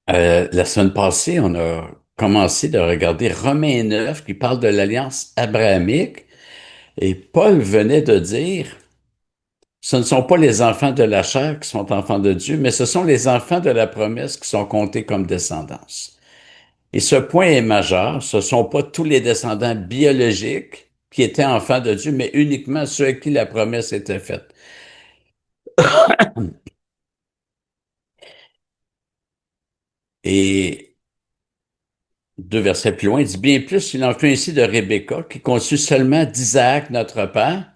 La semaine passée, on a commencé de regarder Romains 9 qui parle de l'alliance abrahamique et Paul venait de dire, ce ne sont pas les enfants de la chair qui sont enfants de Dieu, mais ce sont les enfants de la promesse qui sont comptés comme descendance. Et ce point est majeur, ce ne sont pas tous les descendants biologiques qui étaient enfants de Dieu, mais uniquement ceux à qui la promesse était faite. Et deux versets plus loin, il dit bien plus, il en fait ainsi de Rebecca, qui conçut seulement d'Isaac notre père,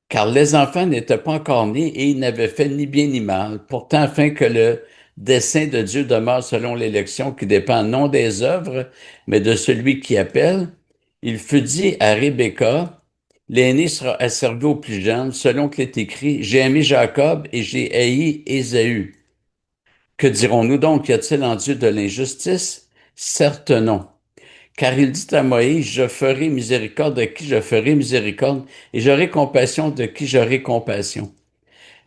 car les enfants n'étaient pas encore nés et ils n'avaient fait ni bien ni mal, pourtant afin que le dessein de Dieu demeure selon l'élection qui dépend non des œuvres, mais de celui qui appelle. Il fut dit à Rebecca, l'aîné sera asservi au plus jeune, selon qu'il est écrit, j'ai aimé Jacob et j'ai haï Ésaü. Que dirons-nous donc? Y a-t-il en Dieu de l'injustice? Certes non. Car il dit à Moïse, je ferai miséricorde de qui je ferai miséricorde, et j'aurai compassion de qui j'aurai compassion.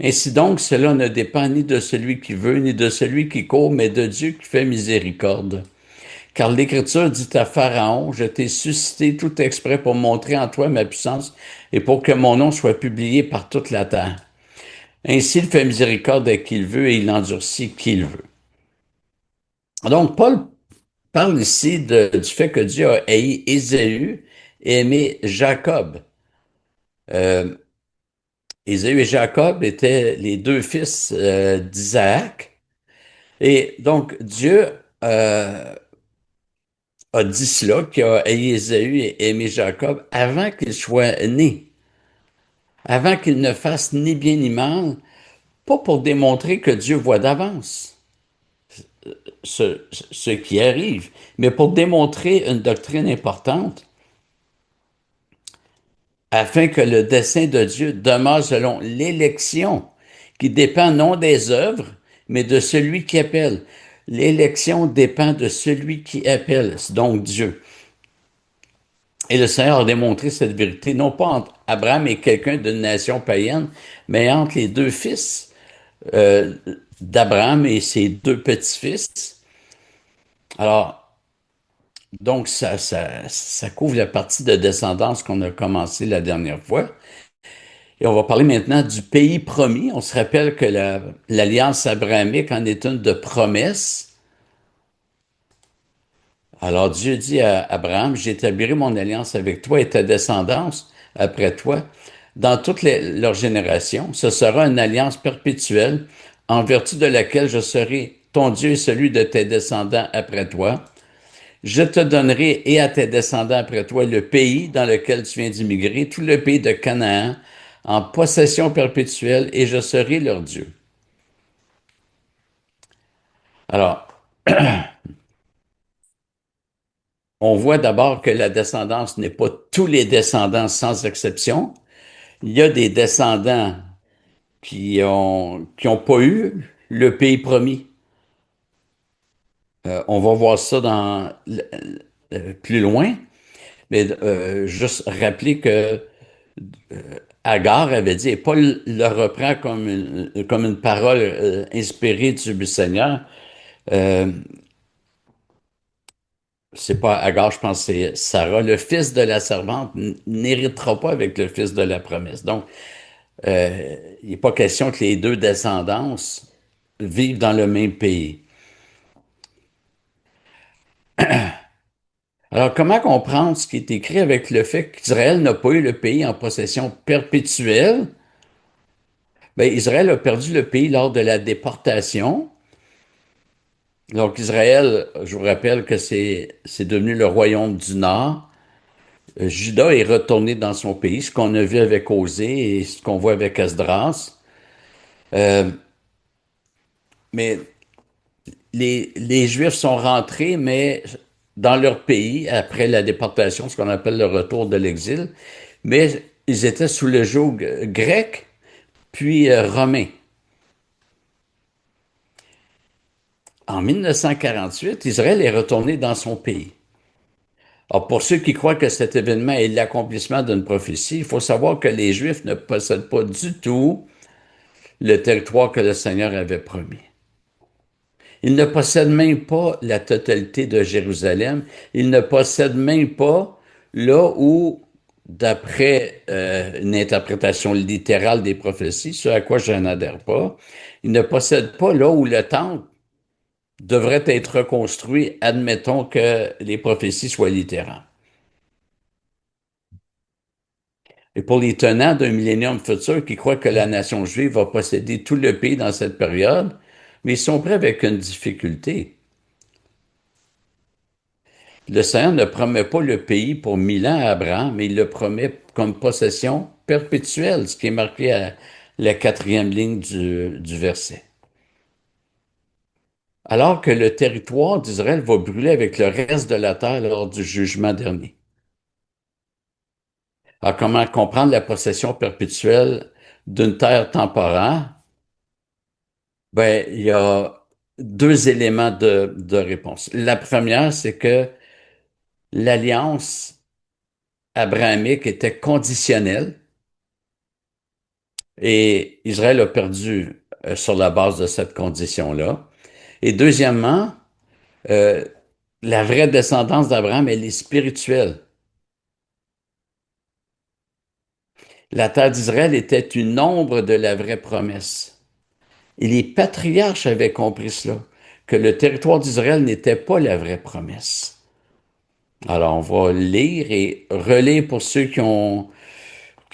Ainsi donc, cela ne dépend ni de celui qui veut, ni de celui qui court, mais de Dieu qui fait miséricorde. Car l'Écriture dit à Pharaon, je t'ai suscité tout exprès pour montrer en toi ma puissance et pour que mon nom soit publié par toute la terre. Ainsi, il fait miséricorde à qui il veut et il endurcit qui il veut. Donc, Paul parle ici du fait que Dieu a haï Ésaü et aimé Jacob. Euh, Ésaü et Jacob étaient les deux fils d'Isaac. Et donc, Dieu a dit cela, qu'il a haï Ésaü et aimé Jacob avant qu'il soit né, avant qu'il ne fasse ni bien ni mal, pas pour démontrer que Dieu voit d'avance ce qui arrive, mais pour démontrer une doctrine importante afin que le dessein de Dieu demeure selon l'élection, qui dépend non des œuvres, mais de celui qui appelle. L'élection dépend de celui qui appelle, donc Dieu. Et le Seigneur a démontré cette vérité, non pas entre Abraham et quelqu'un d'une nation païenne, mais entre les deux fils euh, d'Abraham et ses deux petits-fils. Alors, donc, ça couvre la partie de descendance qu'on a commencé la dernière fois. Et on va parler maintenant du pays promis. On se rappelle que l'alliance abrahamique en est une de promesses. Alors Dieu dit à Abraham, j'établirai mon alliance avec toi et ta descendance après toi dans toutes leurs générations. Ce sera une alliance perpétuelle en vertu de laquelle je serai ton Dieu et celui de tes descendants après toi. Je te donnerai et à tes descendants après toi le pays dans lequel tu viens d'immigrer, tout le pays de Canaan, en possession perpétuelle, et je serai leur Dieu. Alors, on voit d'abord que la descendance n'est pas tous les descendants sans exception. Il y a des descendants qui ont pas eu le pays promis. On va voir ça plus loin, mais juste rappeler que Agar avait dit, et Paul le reprend comme une parole inspirée du Seigneur. Euh, c'est pas Agar, je pense que c'est Sarah. Le fils de la servante n'héritera pas avec le fils de la promesse. Donc, il n'est pas question que les deux descendances vivent dans le même pays. Alors, comment comprendre ce qui est écrit avec le fait qu'Israël n'a pas eu le pays en possession perpétuelle? Ben, Israël a perdu le pays lors de la déportation. Donc, Israël, je vous rappelle que c'est devenu le royaume du Nord. Juda est retourné dans son pays, ce qu'on a vu avec Osée et ce qu'on voit avec Esdras. Euh, mais les Juifs sont rentrés, mais dans leur pays, après la déportation, ce qu'on appelle le retour de l'exil, mais ils étaient sous le joug grec, puis romain. En 1948, Israël est retourné dans son pays. Alors, pour ceux qui croient que cet événement est l'accomplissement d'une prophétie, il faut savoir que les Juifs ne possèdent pas du tout le territoire que le Seigneur avait promis. Il ne possède même pas la totalité de Jérusalem. Il ne possède même pas là où, d'après une interprétation littérale des prophéties, ce à quoi je n'adhère pas, il ne possède pas là où le temple devrait être reconstruit, admettons que les prophéties soient littéraires. Et pour les tenants d'un millénium futur qui croient que la nation juive va posséder tout le pays dans cette période, mais ils sont prêts avec une difficulté. Le Seigneur ne promet pas le pays pour 1000 ans à Abraham, mais il le promet comme possession perpétuelle, ce qui est marqué à la quatrième ligne du verset. Alors que le territoire d'Israël va brûler avec le reste de la terre lors du jugement dernier. Alors, comment comprendre la possession perpétuelle d'une terre temporaire? Ben, il y a deux éléments de réponse. La première, c'est que l'alliance abrahamique était conditionnelle et Israël a perdu sur la base de cette condition-là. Et deuxièmement, euh, la vraie descendance d'Abraham, elle est spirituelle. La terre d'Israël était une ombre de la vraie promesse. Et les patriarches avaient compris cela, que le territoire d'Israël n'était pas la vraie promesse. Alors, on va lire et relire pour ceux qui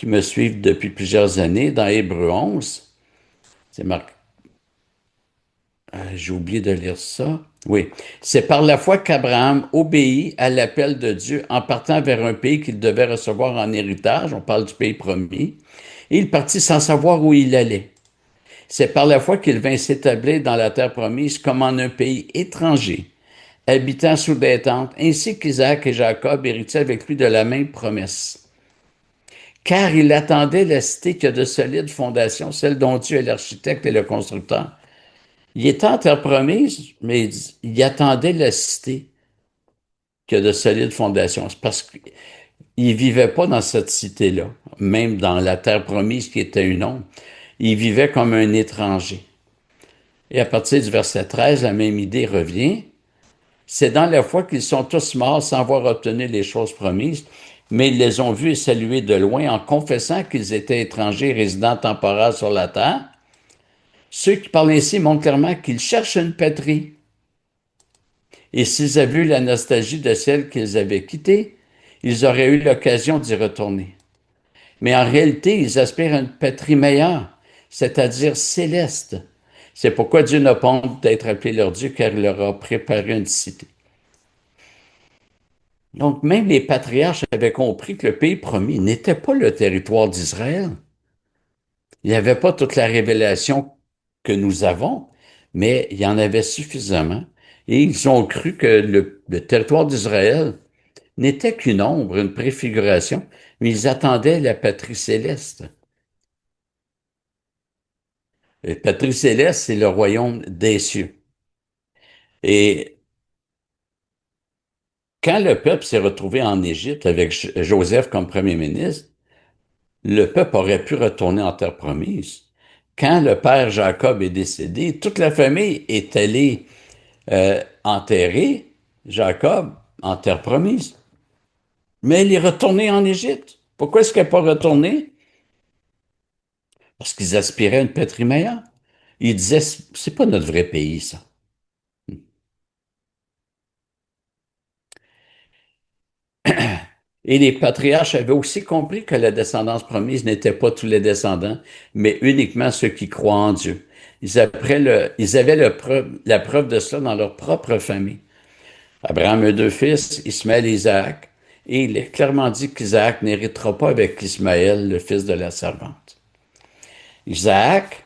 me suivent depuis plusieurs années dans Hébreu 11. C'est marqué. J'ai oublié de lire ça. Oui. C'est par la foi qu'Abraham obéit à l'appel de Dieu en partant vers un pays qu'il devait recevoir en héritage. On parle du pays promis. Et il partit sans savoir où il allait. C'est par la foi qu'il vint s'établir dans la terre promise comme en un pays étranger, habitant sous des tentes, ainsi qu'Isaac et Jacob héritaient avec lui de la même promesse. Car il attendait la cité qui a de solides fondations, celle dont Dieu est l'architecte et le constructeur. Il était en terre promise, mais il attendait la cité qui a de solides fondations. C'est parce qu'il ne vivait pas dans cette cité-là, même dans la terre promise qui était une ombre. Il vivait comme un étranger. Et à partir du verset 13, la même idée revient. C'est dans la foi qu'ils sont tous morts sans avoir obtenu les choses promises, mais ils les ont vus et salués de loin en confessant qu'ils étaient étrangers résidents temporaires sur la terre. Ceux qui parlent ainsi montrent clairement qu'ils cherchent une patrie. Et s'ils avaient eu la nostalgie de celle qu'ils avaient quittée, ils auraient eu l'occasion d'y retourner. Mais en réalité, ils aspirent à une patrie meilleure, c'est-à-dire céleste. C'est pourquoi Dieu n'a pas honte d'être appelé leur Dieu, car il leur a préparé une cité. Donc, même les patriarches avaient compris que le pays promis n'était pas le territoire d'Israël. Il n'y avait pas toute la révélation que nous avons, mais il y en avait suffisamment. Et ils ont cru que le territoire d'Israël n'était qu'une ombre, une préfiguration, mais ils attendaient la patrie céleste. La patrie céleste, c'est le royaume des cieux. Et quand le peuple s'est retrouvé en Égypte avec Joseph comme premier ministre, le peuple aurait pu retourner en terre promise. Quand le père Jacob est décédé, toute la famille est allée enterrer Jacob en terre promise. Mais il est retourné en Égypte. Pourquoi est-ce qu'il n'est pas retourné? Parce qu'ils aspiraient à une patrie meilleure. Ils disaient, c'est pas notre vrai pays, ça. Et les patriarches avaient aussi compris que la descendance promise n'était pas tous les descendants, mais uniquement ceux qui croient en Dieu. Ils avaient la preuve de cela dans leur propre famille. Abraham a deux fils, Ismaël et Isaac, et il est clairement dit qu'Isaac n'héritera pas avec Ismaël, le fils de la servante. Isaac,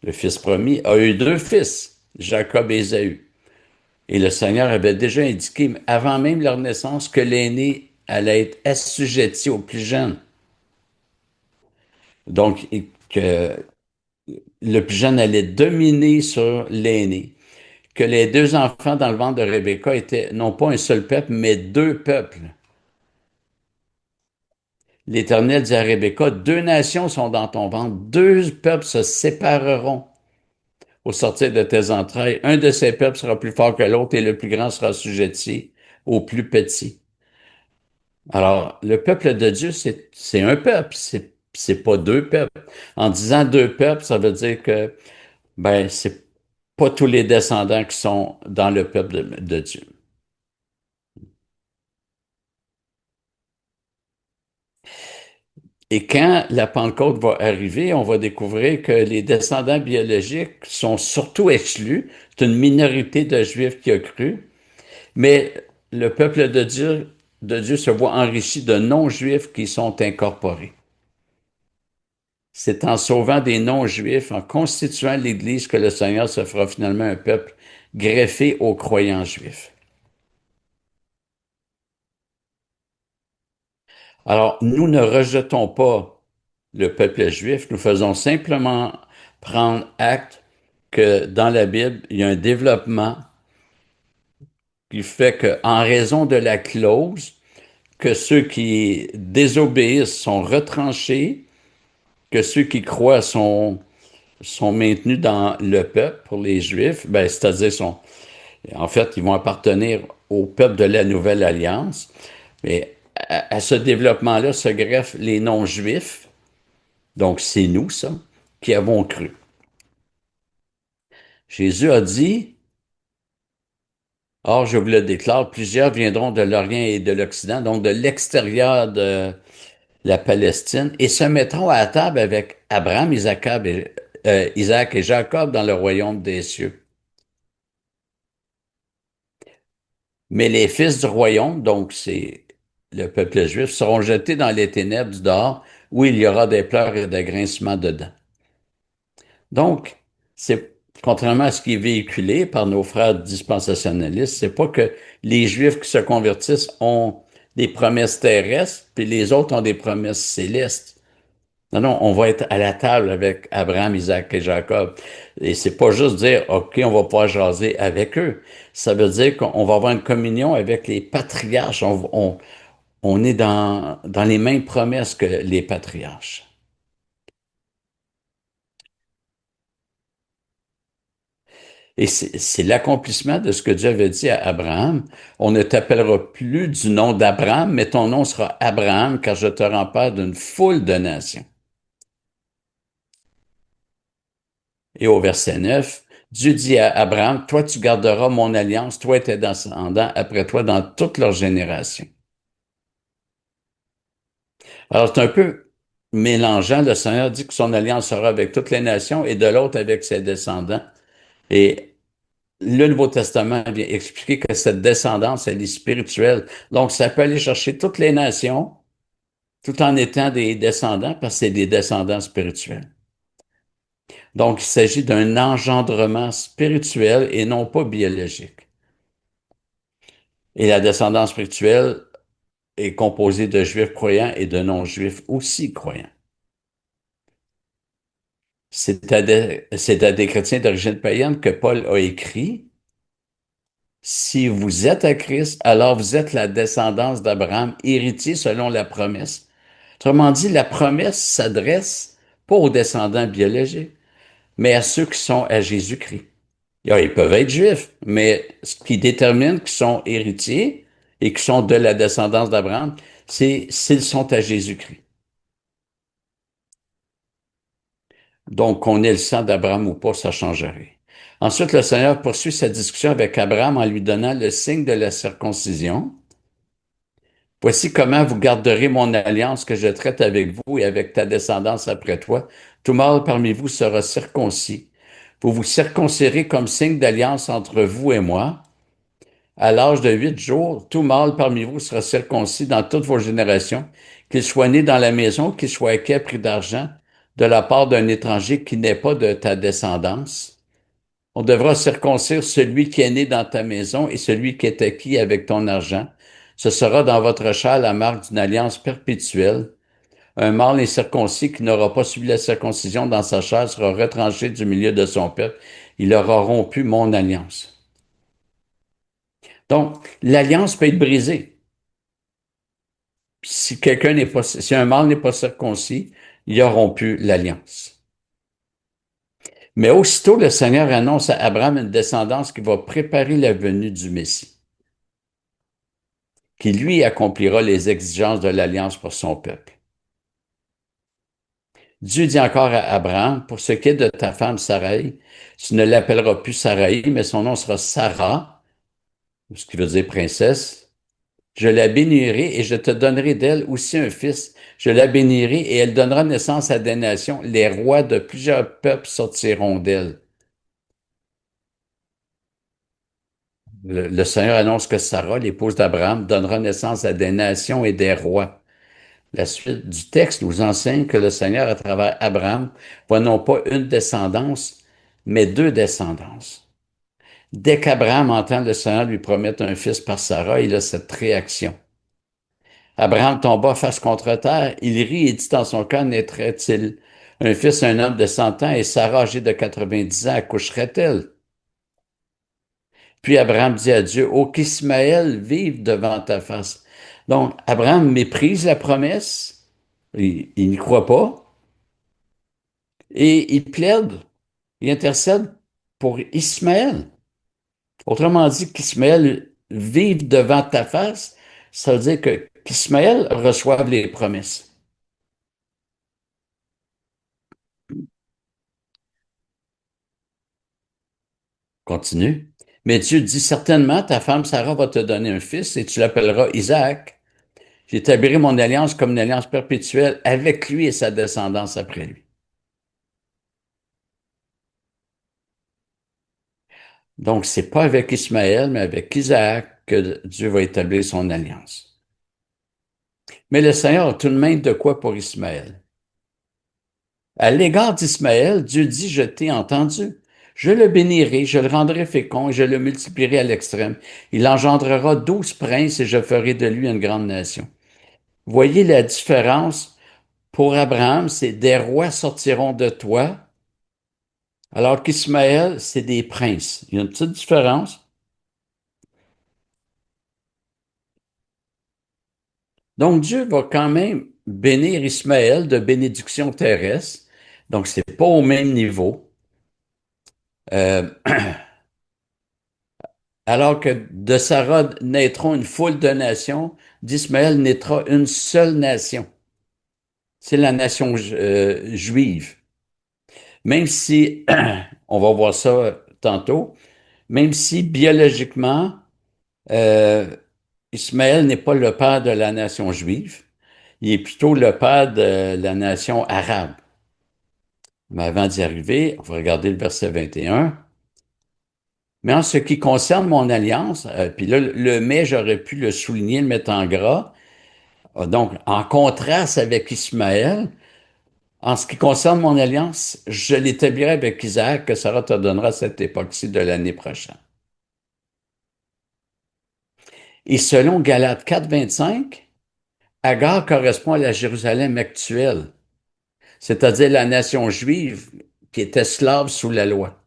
le fils promis, a eu deux fils, Jacob et Ésaü. Et le Seigneur avait déjà indiqué, avant même leur naissance, que l'aîné allait être assujetti au plus jeune. Donc, que le plus jeune allait dominer sur l'aîné. Que les deux enfants dans le ventre de Rebecca étaient non pas un seul peuple, mais deux peuples. L'Éternel dit à Rebecca, deux nations sont dans ton ventre, deux peuples se sépareront. au sortir de tes entrailles. Un de ces peuples sera plus fort que l'autre et le plus grand sera assujetti au plus petit. Alors, le peuple de Dieu, c'est un peuple, c'est pas deux peuples. En disant deux peuples, ça veut dire que, ben, c'est pas tous les descendants qui sont dans le peuple de Dieu. Et quand la Pentecôte va arriver, on va découvrir que les descendants biologiques sont surtout exclus. C'est une minorité de Juifs qui a cru, mais le peuple de Dieu se voit enrichi de non-Juifs qui sont incorporés. C'est en sauvant des non-Juifs, en constituant l'Église, que le Seigneur se fera finalement un peuple greffé aux croyants juifs. Alors, nous ne rejetons pas le peuple juif, nous faisons simplement prendre acte que dans la Bible, il y a un développement qui fait qu'en raison de la clause, que ceux qui désobéissent sont retranchés, que ceux qui croient sont maintenus dans le peuple pour les Juifs, ben, c'est-à-dire en fait, ils vont appartenir au peuple de la Nouvelle Alliance. Mais à ce développement-là se greffent les non-juifs, donc c'est nous, ça, qui avons cru. Jésus a dit, or je vous le déclare, plusieurs viendront de l'Orient et de l'Occident, donc de l'extérieur de la Palestine, et se mettront à table avec Abraham, Isaac et Jacob dans le royaume des cieux. Mais les fils du royaume, donc c'est le peuple juif, seront jetés dans les ténèbres du dehors, où il y aura des pleurs et des grincements dedans. Donc, c'est contrairement à ce qui est véhiculé par nos frères dispensationalistes, c'est pas que les Juifs qui se convertissent ont des promesses terrestres, puis les autres ont des promesses célestes. Non, non, on va être à la table avec Abraham, Isaac et Jacob. Et c'est pas juste dire, OK, on va pouvoir jaser avec eux. Ça veut dire qu'on va avoir une communion avec les patriarches. On est dans les mêmes promesses que les patriarches. Et c'est l'accomplissement de ce que Dieu avait dit à Abraham. On ne t'appellera plus du nom d'Abraham, mais ton nom sera Abraham, car je te rends père d'une foule de nations. Et au verset 9, Dieu dit à Abraham, toi tu garderas mon alliance, toi et tes descendants après toi dans toutes leurs générations. Alors c'est un peu mélangeant. Le Seigneur dit que son alliance sera avec toutes les nations et de l'autre avec ses descendants. Et le Nouveau Testament vient expliquer que cette descendance, elle est spirituelle. Donc, ça peut aller chercher toutes les nations tout en étant des descendants parce que c'est des descendants spirituels. Donc, il s'agit d'un engendrement spirituel et non pas biologique. Et la descendance spirituelle est composée de juifs croyants et de non-juifs aussi croyants. C'est à des chrétiens d'origine païenne que Paul a écrit, si vous êtes à Christ, alors vous êtes la descendance d'Abraham, héritier selon la promesse. Autrement dit, la promesse s'adresse pas aux descendants biologiques, mais à ceux qui sont à Jésus-Christ. Ils peuvent être juifs, mais ce qui détermine qu'ils sont héritiers et qu'ils sont de la descendance d'Abraham, c'est s'ils sont à Jésus-Christ. Donc, qu'on ait le sang d'Abraham ou pas, ça changerait. Ensuite, le Seigneur poursuit sa discussion avec Abraham en lui donnant le signe de la circoncision. Voici comment vous garderez mon alliance que je traite avec vous et avec ta descendance après toi. Tout mâle parmi vous sera circoncis. Vous vous circoncirez comme signe d'alliance entre vous et moi. À l'âge de 8 jours, tout mâle parmi vous sera circoncis dans toutes vos générations, qu'il soit né dans la maison, qu'il soit acquis à prix d'argent, de la part d'un étranger qui n'est pas de ta descendance. On devra circoncire celui qui est né dans ta maison et celui qui est acquis avec ton argent. Ce sera dans votre chair la marque d'une alliance perpétuelle. Un mâle incirconcis qui n'aura pas subi la circoncision dans sa chair sera retranché du milieu de son peuple. Il aura rompu mon alliance. Donc, l'alliance peut être brisée. Si un mâle n'est pas circoncis, il a rompu l'alliance. Mais aussitôt, le Seigneur annonce à Abraham une descendance qui va préparer la venue du Messie, qui lui accomplira les exigences de l'alliance pour son peuple. Dieu dit encore à Abraham, pour ce qui est de ta femme Sarai, tu ne l'appelleras plus Sarai, mais son nom sera Sarah, ce qui veut dire princesse. Je la bénirai et je te donnerai d'elle aussi un fils. Je la bénirai et elle donnera naissance à des nations. Les rois de plusieurs peuples sortiront d'elle. Le Seigneur annonce que Sarah, l'épouse d'Abraham, donnera naissance à des nations et des rois. La suite du texte nous enseigne que le Seigneur, à travers Abraham, voit non pas une descendance, mais deux descendances. Dès qu'Abraham entend le Seigneur lui promettre un fils par Sarah, il a cette réaction. Abraham tomba face contre terre, il rit et dit dans son cœur, naîtrait-il un fils, un homme de 100 ans, et Sarah, âgée de 90 ans, accoucherait-elle? Puis Abraham dit à Dieu, ô qu'Ismaël vive devant ta face. Donc, Abraham méprise la promesse, il n'y croit pas, et il plaide, il intercède pour Ismaël. Autrement dit, qu'Ismaël vive devant ta face, ça veut dire que qu'Ismaël reçoive les promesses. Continue. Mais Dieu dit certainement, ta femme Sarah va te donner un fils et tu l'appelleras Isaac. J'établirai mon alliance comme une alliance perpétuelle avec lui et sa descendance après lui. Donc, c'est pas avec Ismaël, mais avec Isaac que Dieu va établir son alliance. Mais le Seigneur a tout de même de quoi pour Ismaël. À l'égard d'Ismaël, Dieu dit, je t'ai entendu. Je le bénirai, je le rendrai fécond et je le multiplierai à l'extrême. Il engendrera 12 princes et je ferai de lui une grande nation. Voyez la différence pour Abraham, c'est des rois sortiront de toi, alors qu'Ismaël, c'est des princes. Il y a une petite différence. Donc Dieu va quand même bénir Ismaël de bénédiction terrestre. Donc c'est pas au même niveau. Euh, alors que de Sarah naîtront une foule de nations, d'Ismaël naîtra une seule nation. C'est la nation juive. Même si, on va voir ça tantôt, même si biologiquement, euh, Ismaël n'est pas le père de la nation juive, il est plutôt le père de la nation arabe. Mais avant d'y arriver, on va regarder le verset 21. Mais en ce qui concerne mon alliance, puis là, le mais, j'aurais pu le souligner, le mettre en gras. Donc, en contraste avec Ismaël, en ce qui concerne mon alliance, je l'établirai avec Isaac, que Sarah te donnera à cette époque-ci de l'année prochaine. Et selon Galates 4, 25, Agar correspond à la Jérusalem actuelle, c'est-à-dire la nation juive qui était esclave sous la loi.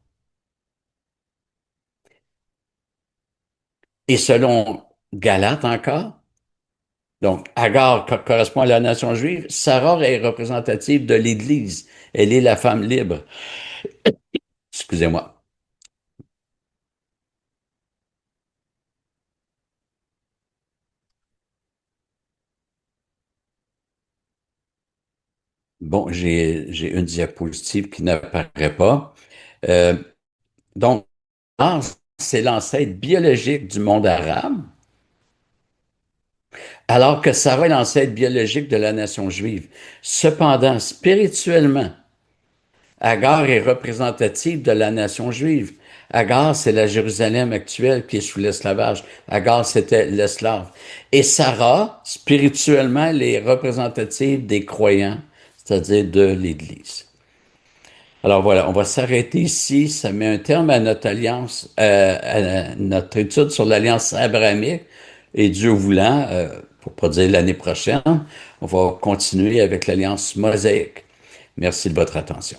Et selon Galates encore, donc Agar correspond à la nation juive, Sarah est représentative de l'Église. Elle est la femme libre. Excusez-moi. Bon, j'ai une diapositive qui n'apparaît pas. Euh, donc, c'est l'ancêtre biologique du monde arabe, alors que Sarah est l'ancêtre biologique de la nation juive. Cependant, spirituellement, Agar est représentative de la nation juive. Agar, c'est la Jérusalem actuelle qui est sous l'esclavage. Agar, c'était l'esclave. Et Sarah, spirituellement, elle est représentative des croyants, c'est-à-dire de l'Église. Alors voilà, on va s'arrêter ici. Ça met un terme à notre alliance, à notre étude sur l'alliance abrahamique. Et Dieu voulant, pour pas dire l'année prochaine, on va continuer avec l'alliance mosaïque. Merci de votre attention.